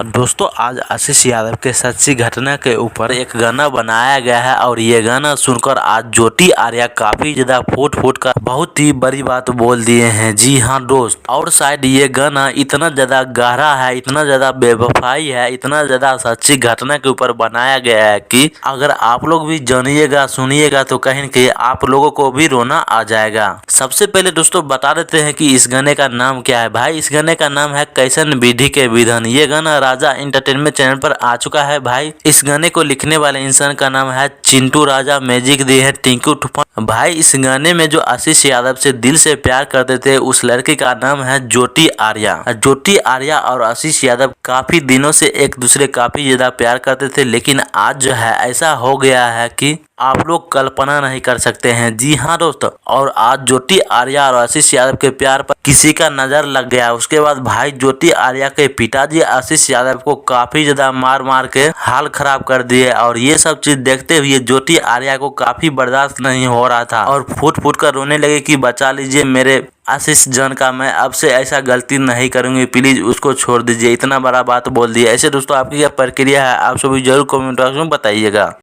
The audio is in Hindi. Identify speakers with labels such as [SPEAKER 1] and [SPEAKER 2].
[SPEAKER 1] दोस्तों आज आशीष यादव के सच्ची घटना के ऊपर एक गाना बनाया गया है और ये गाना सुनकर आज ज्योति आर्या काफी ज्यादा फूट फूट कर बहुत ही बड़ी बात बोल दिए हैं। जी हाँ दोस्त, और शायद ये गाना इतना ज्यादा गहरा है, इतना ज्यादा बेवफाई है, इतना ज्यादा सच्ची घटना के ऊपर बनाया गया है कि अगर आप लोग भी जानिएगा सुनिएगा तो कहीं न कहीं आप लोगों को भी रोना आ जाएगा। सबसे पहले दोस्तों बता देते हैं कि इस गाने का नाम क्या है। भाई इस गाने का नाम है कैसन विधि के विधन। ये गाना राजा एंटरटेनमेंट चैनल पर आ चुका है। भाई इस गाने को लिखने वाले इंसान का नाम है चिंटू राजा, मैजिक दिए है टिंकू तूफान। भाई इस गाने में जो आशीष यादव से दिल से प्यार करते थे उस लड़की का नाम है ज्योति आर्या। ज्योति आर्या और आशीष यादव काफी दिनों से एक दूसरे काफी ज्यादा प्यार करते थे, लेकिन आज जो है ऐसा हो गया है कि आप लोग कल्पना नहीं कर सकते हैं। जी हाँ दोस्तों, और आज ज्योति आर्या और आशीष यादव के प्यार पर किसी का नजर लग गया। उसके बाद भाई ज्योति आर्या के पिताजी आशीष यादव को काफी ज्यादा मार मार के हाल खराब कर दिए और ये सब चीज देखते हुए ज्योति आर्या को काफी बर्दाश्त नहीं हो रहा था और फूट फूट कर रोने लगे कि बचा लीजिए मेरे आशीष जान का, मैं अब से ऐसा गलती नहीं करूंगी, प्लीज उसको छोड़ दीजिए। इतना बड़ा बात बोल दिया। ऐसे दोस्तों आपकी क्या प्रक्रिया है, आप सभी जरूर कमेंट बॉक्स में बताइएगा।